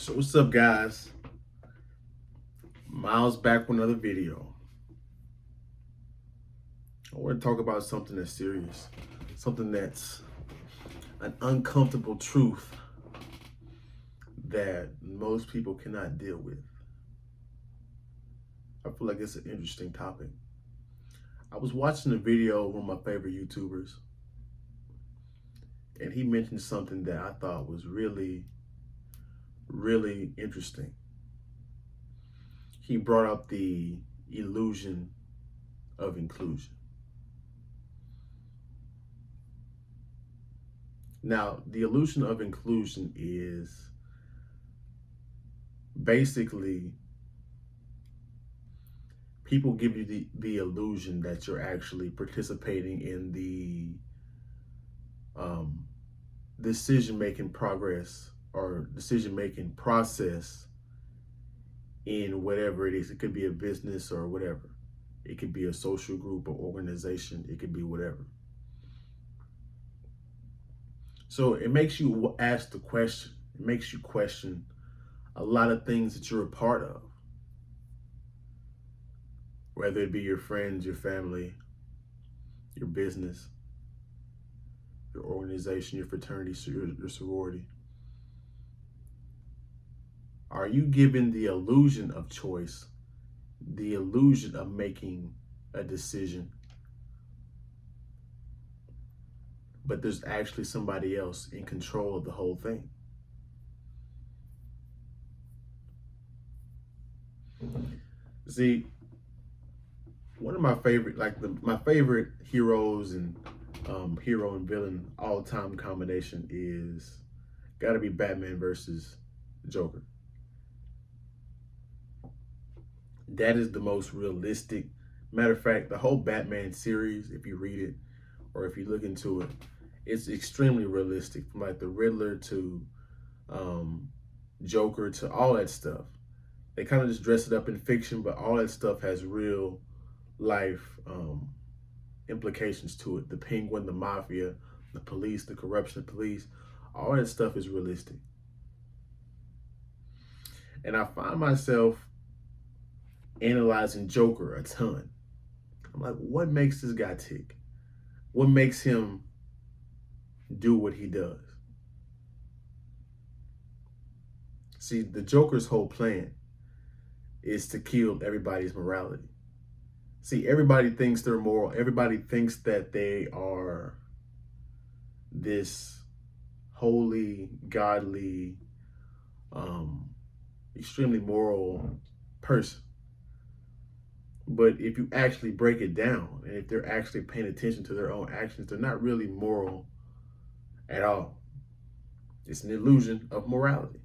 So what's up, guys? Miles back with another video. I want to talk about something that's serious, something that's an uncomfortable truth that most people cannot deal with. I feel like it's an interesting topic. I was watching a video of one of my favorite YouTubers, and he mentioned something that I thought was really, really interesting. He brought up the illusion of inclusion. Now, the illusion of inclusion is basically people give you the illusion that you're actually participating in the decision-making progress or decision-making process in whatever it is. It could be a business or whatever. It could be a social group or organization. It could be whatever. So it makes you ask the question. It makes you question a lot of things that you're a part of, whether it be your friends, your family, your business, your organization, your fraternity, your sorority. Are you given the illusion of choice, the illusion of making a decision, but there's actually somebody else in control of the whole thing? See, one of my favorite, my favorite heroes and hero and villain all-time combination is got to be Batman versus Joker. That is the most realistic. Matter of fact, the whole Batman series, if you read it or if you look into it, it's extremely realistic. From like the Riddler to Joker to all that stuff. They kind of just dress it up in fiction, but all that stuff has real life implications to it. The Penguin, the mafia, the police, the corruption of police, all that stuff is realistic. And I find myself analyzing Joker a ton. I'm like, what makes this guy tick? What makes him do what he does? See, the Joker's whole plan is to kill everybody's morality. See, everybody thinks they're moral. Everybody thinks that they are this holy, godly, extremely moral person. But if you actually break it down, and if they're actually paying attention to their own actions, they're not really moral at all. It's an illusion of morality.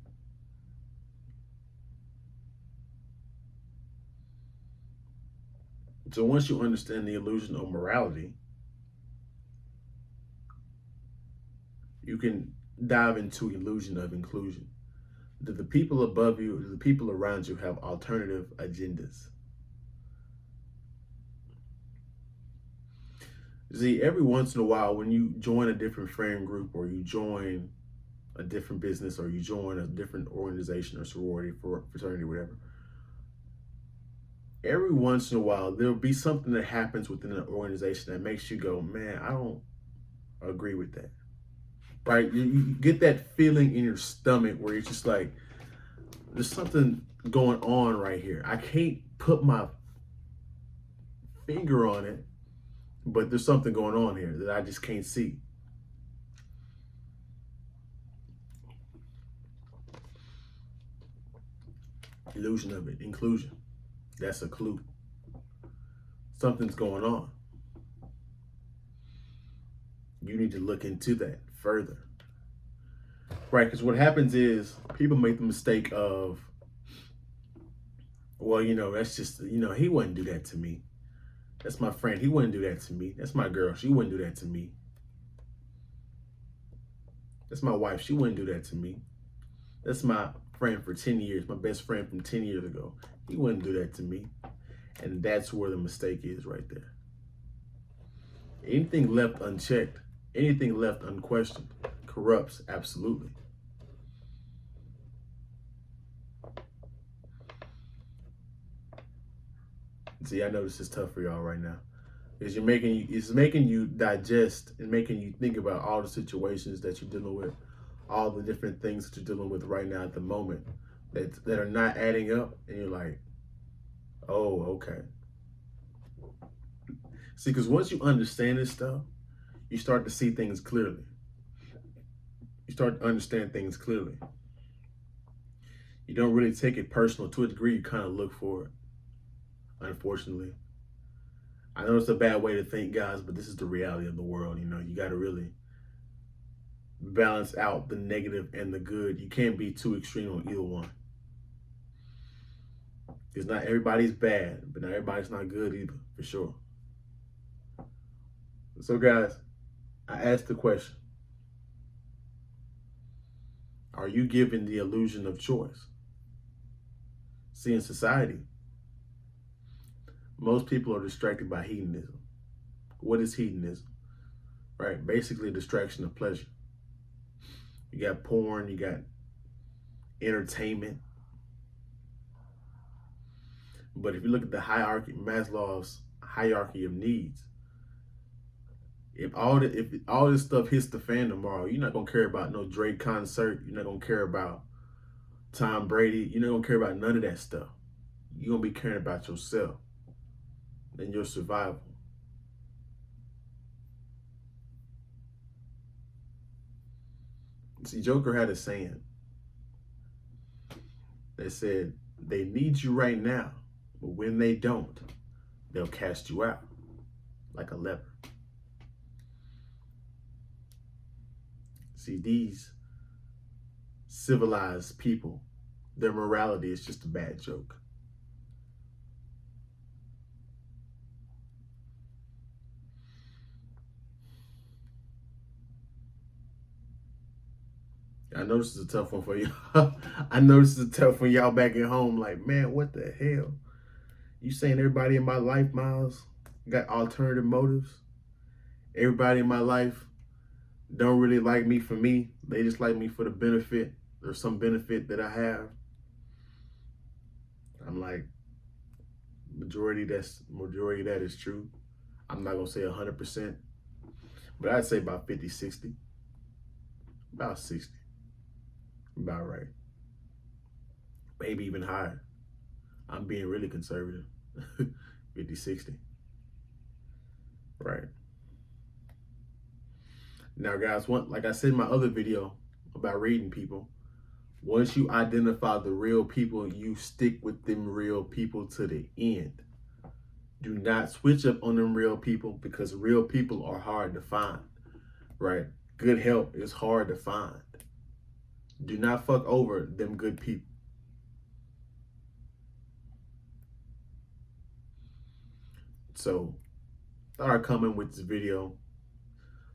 So once you understand the illusion of morality, you can dive into illusion of inclusion. Do the people above you, do the people around you have alternative agendas? See, every once in a while, when you join a different friend group or you join a different business or you join a different organization or sorority, fraternity, whatever, every once in a while, there'll be something that happens within an organization that makes you go, man, I don't agree with that. Right? You get that feeling in your stomach where you're just like, there's something going on right here. I can't put my finger on it, but there's something going on here that I just can't see. Illusion of it, inclusion. That's a clue. Something's going on. You need to look into that further. Right, because what happens is people make the mistake of, well, that's just, he wouldn't do that to me. That's my friend. He wouldn't do that to me. That's my girl. She wouldn't do that to me. That's my wife. She wouldn't do that to me. That's my friend for 10 years, my best friend from 10 years ago. He wouldn't do that to me. And that's where the mistake is right there. Anything left unchecked, anything left unquestioned, corrupts absolutely. See, I know this is tough for y'all right now. It's making you digest and making you think about all the situations that you're dealing with, all the different things that you're dealing with right now at the moment that are not adding up, and you're like, oh, okay. See, because once you understand this stuff, you start to see things clearly. You start to understand things clearly. You don't really take it personal. To a degree, you kind of look for it, unfortunately. I know it's a bad way to think, guys, but this is the reality of the world. You got to really balance out the negative and the good. You can't be too extreme on either one. Because not everybody's bad, but not everybody's not good either, for sure. So, guys, I asked the question, are you given the illusion of choice? See, in society, most people are distracted by hedonism. What is hedonism? Right? Basically, distraction of pleasure. You got porn, you got entertainment. But if you look at the hierarchy, Maslow's hierarchy of needs, if all this stuff hits the fan tomorrow, you're not gonna care about no Drake concert. You're not gonna care about Tom Brady. You're not gonna care about none of that stuff. You're gonna be caring about yourself and your survival. See, Joker had a saying that said, they need you right now, but when they don't, they'll cast you out like a leper. See, these civilized people, their morality is just a bad joke. I know this is a tough one for you. I know this is a tough one, y'all back at home. Like, man, what the hell? You saying everybody in my life, Miles, got alternative motives? Everybody in my life don't really like me for me. They just like me for the benefit or some benefit that I have. I'm like, majority of that is true. I'm not gonna say 100%, but I'd say about 50, 60, about 60, about right. Maybe even higher. I'm being really conservative. 50, 60. Right. Now, guys, like I said in my other video about reading people, once you identify the real people, you stick with them real people to the end. Do not switch up on them real people, because real people are hard to find, right? Good help is hard to find. Do not fuck over them good people. So, thought I'd come in with this video.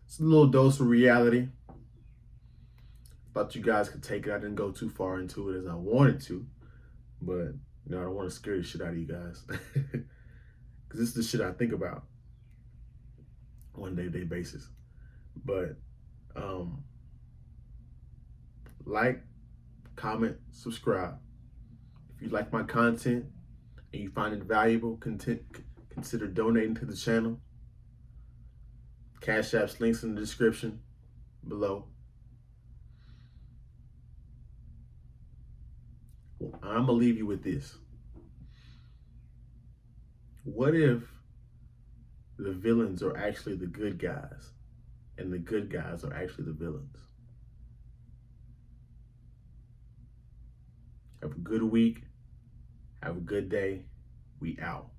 It's a little dose of reality. Thought you guys could take it. I didn't go too far into it as I wanted to, but I don't want to scare the shit out of you guys. Because this is the shit I think about on a day-to-day basis. But like, comment, subscribe. If you like my content and you find it valuable, consider donating to the channel. Cash App's links in the description below. I'm gonna leave you with this. What if the villains are actually the good guys and the good guys are actually the villains? Have a good week. Have a good day. We out.